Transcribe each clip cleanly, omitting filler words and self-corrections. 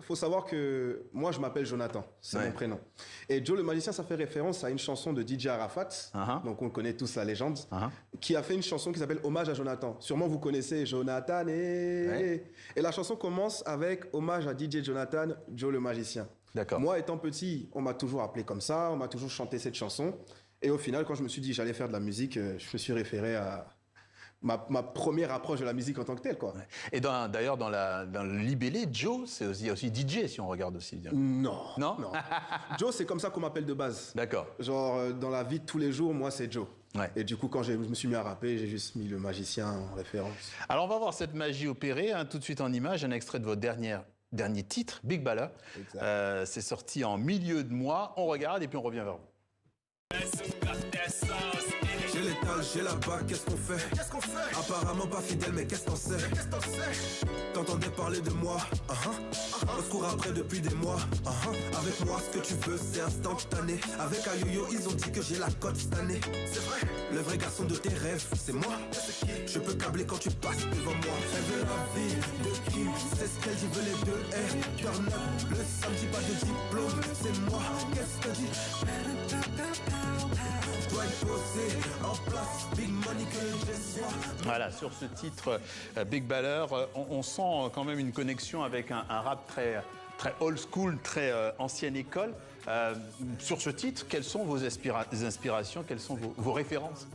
faut savoir que moi, je m'appelle Jonathan, c'est mon prénom. Et Joe le magicien, ça fait référence à une chanson de DJ Arafat, donc on connaît tous la légende, qui a fait une chanson qui s'appelle Hommage à Jonathan. Sûrement vous connaissez Jonathan et la chanson commence avec Hommage à DJ Jonathan, Joe le magicien. D'accord. Moi, étant petit, on m'a toujours appelé comme ça, on m'a toujours chanté cette chanson. Et au final, quand je me suis dit que j'allais faire de la musique, je me suis référé à ma première approche de la musique en tant que telle, quoi. Et d'ailleurs, dans le libellé, Joe, c'est aussi DJ, si on regarde aussi. Non. Non. Joe, c'est comme ça qu'on m'appelle de base. D'accord. Genre, dans la vie de tous les jours, moi, c'est Joe. Et du coup, quand je me suis mis à rapper, j'ai juste mis le magicien en référence. Alors, on va voir cette magie opérée, tout de suite en image, un extrait de votre dernier titre, Big Baller. C'est sorti en milieu de mois. On regarde et puis on revient vers vous. J'ai l'étal, j'ai la bague, qu'est-ce qu'on fait? Apparemment pas fidèle, mais qu'est-ce qu'on sait? T'entendais parler de moi, on se court après depuis des mois, Avec moi, ce que tu veux, c'est instantané. Avec Ayoyo, ils ont dit que j'ai la cote cette année. C'est vrai, le vrai garçon de tes rêves, c'est moi. Je peux câbler quand tu passes devant moi. Elle veut la vie de qui? C'est ce qu'elle dit, veut les deux R. Turn up, le samedi, pas de diplôme, c'est moi. Qu'est-ce que dit? Voilà, sur ce titre Big Baller, on sent quand même une connexion avec un rap très old school, très ancienne école. Sur ce titre, quelles sont vos inspirations, quelles sont vos références?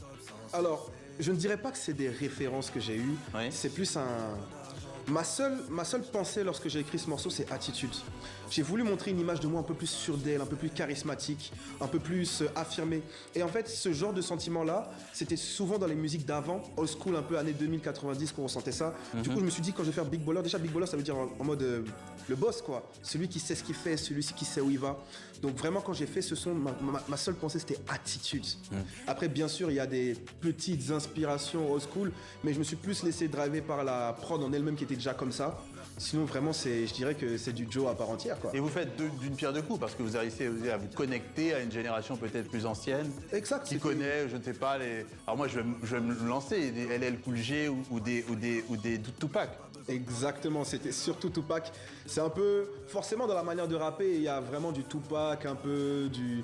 Alors, je ne dirais pas que c'est des références que j'ai eues, c'est plus Ma seule pensée lorsque j'ai écrit ce morceau, c'est attitude. J'ai voulu montrer une image de moi un peu plus sûre d'elle, un peu plus charismatique, un peu plus affirmée. Et en fait, ce genre de sentiment-là, c'était souvent dans les musiques d'avant, old school, un peu années 2090 qu'on ressentait ça. Du coup, je me suis dit, quand je vais faire Big Baller, déjà Big Baller, ça veut dire en mode le boss, quoi. Celui qui sait ce qu'il fait, celui qui sait où il va. Donc vraiment, quand j'ai fait ce son, ma seule pensée, c'était attitude. Après, bien sûr, il y a des petites inspirations old school, mais je me suis plus laissé driver par la prod en elle-même qui était déjà comme ça. Sinon, vraiment, je dirais que c'est du Joe à part entière, quoi. Et vous faites d'une pierre deux coups, parce que vous réussissez à vous connecter à une génération peut-être plus ancienne. Exact. Qui connaît, je ne sais pas, les... Alors moi, je vais me lancer, des LL Cool J ou des Tupac. Exactement, c'était surtout Tupac. C'est un peu... Forcément, dans la manière de rapper, il y a vraiment du Tupac, un peu du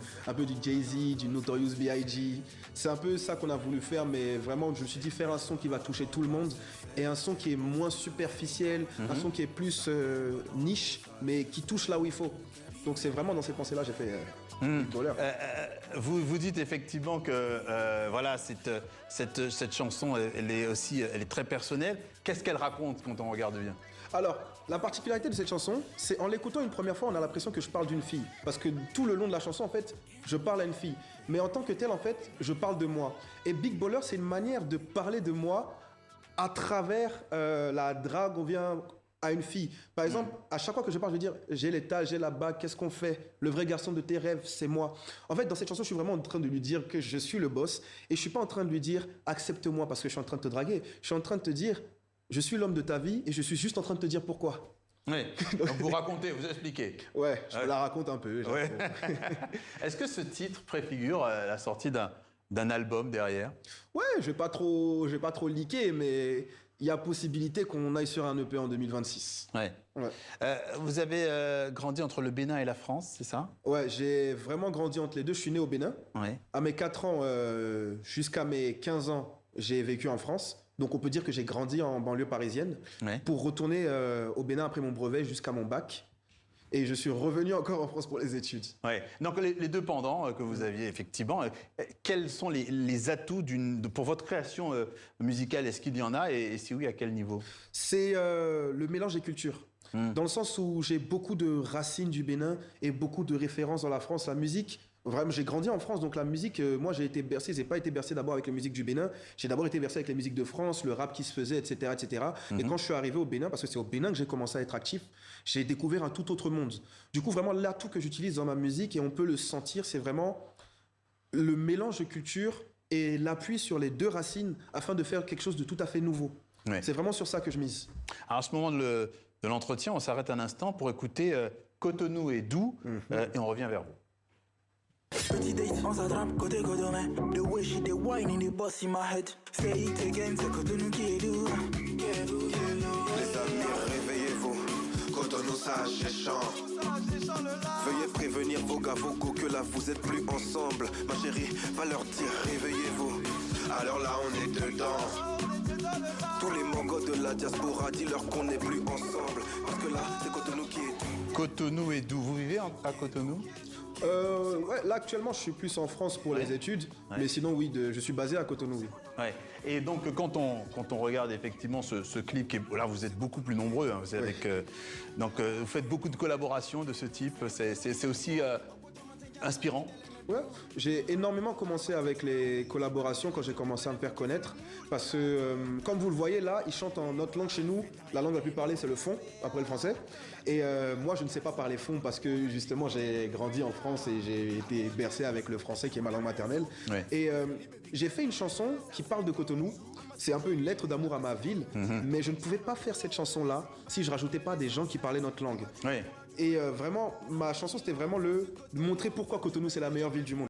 Jay-Z, du Notorious B.I.G. C'est un peu ça qu'on a voulu faire, mais vraiment, je me suis dit faire un son qui va toucher tout le monde et un son qui est moins superficiel, un son qui est plus niche, mais qui touche là où il faut. Donc c'est vraiment dans ces pensées-là que j'ai fait Big Baller. Vous dites effectivement que voilà, cette chanson, elle est très personnelle. Qu'est-ce qu'elle raconte quand on regarde bien? Alors, la particularité de cette chanson, c'est en l'écoutant une première fois, on a l'impression que je parle d'une fille. Parce que tout le long de la chanson, en fait, je parle à une fille. Mais en tant que telle, en fait, je parle de moi. Et Big Baller, c'est une manière de parler de moi à travers la drague, on vient à une fille. Par exemple, à chaque fois que je parle, je vais dire j'ai l'étage, j'ai la bague, qu'est-ce qu'on fait? Le vrai garçon de tes rêves, c'est moi. En fait, dans cette chanson, je suis vraiment en train de lui dire que je suis le boss et je suis pas en train de lui dire accepte-moi parce que je suis en train de te draguer. Je suis en train de te dire je suis l'homme de ta vie et je suis juste en train de te dire pourquoi. Oui, donc vous racontez, vous expliquez. Ouais, je la raconte un peu. Ouais. Est-ce que ce titre préfigure la sortie d'un album derrière? Ouais, je vais pas trop leaker, mais il y a possibilité qu'on aille sur un EP en 2026. Ouais. Vous avez grandi entre le Bénin et la France, c'est ça? Ouais, j'ai vraiment grandi entre les deux. Je suis né au Bénin. Ouais. À mes 4 ans, jusqu'à mes 15 ans, j'ai vécu en France. Donc on peut dire que j'ai grandi en banlieue parisienne pour retourner au Bénin après mon brevet jusqu'à mon bac. Et je suis revenu encore en France pour les études. Ouais. Donc les deux pendants que vous aviez effectivement, quels sont les atouts pour votre création musicale? Est-ce qu'il y en a et si oui, à quel niveau? C'est le mélange des cultures. Dans le sens où j'ai beaucoup de racines du Bénin et beaucoup de références dans la France. La musique, vraiment, j'ai grandi en France, donc la musique, moi j'ai été bercé, j'ai pas été bercé d'abord avec la musique du Bénin, j'ai d'abord été bercé avec les musiques de France, le rap qui se faisait, etc., etc. Et quand je suis arrivé au Bénin, parce que c'est au Bénin que j'ai commencé à être actif, j'ai découvert un tout autre monde. Du coup, vraiment, l'atout que j'utilise dans ma musique, et on peut le sentir, c'est vraiment le mélange de cultures et l'appui sur les deux racines afin de faire quelque chose de tout à fait nouveau. Ouais. C'est vraiment sur ça que je mise. Alors, à ce moment de l'entretien, on s'arrête un instant pour écouter Cotonou et Doux, et on revient vers vous. Petit date, on s'attrape côté Cotonou. The way she dey wine in the boss in my head. Say it again, c'est Cotonou qui est doux. Les amis, réveillez-vous. Cotonou sage et chant. Veuillez prévenir vos gars vocaux que là vous êtes plus ensemble. Ma chérie, va leur dire réveillez-vous. Alors là on est dedans. Tous les mongos de la diaspora, dis-leur qu'on n'est plus ensemble. Parce que là c'est Cotonou qui est. Cotonou est d'où? Vous vivez à Cotonou? Ouais, là actuellement je suis plus en France pour les études, mais sinon oui, je suis basé à Cotonou. Oui. Ouais. Et donc quand on regarde effectivement ce clip, qui est, là vous êtes beaucoup plus nombreux, hein, vous, avec, vous faites beaucoup de collaborations de ce type, c'est aussi inspirant. Ouais, j'ai énormément commencé avec les collaborations quand j'ai commencé à me faire connaître. Parce que, comme vous le voyez là, ils chantent en notre langue chez nous. La langue la plus parlée, c'est le fon, après le français. Et moi, je ne sais pas parler fon parce que justement, j'ai grandi en France et j'ai été bercé avec le français qui est ma langue maternelle. Ouais. Et j'ai fait une chanson qui parle de Cotonou. C'est un peu une lettre d'amour à ma ville. Mais je ne pouvais pas faire cette chanson-là si je rajoutais pas des gens qui parlaient notre langue. Ouais. Et vraiment, ma chanson, c'était vraiment de montrer pourquoi Cotonou, c'est la meilleure ville du monde.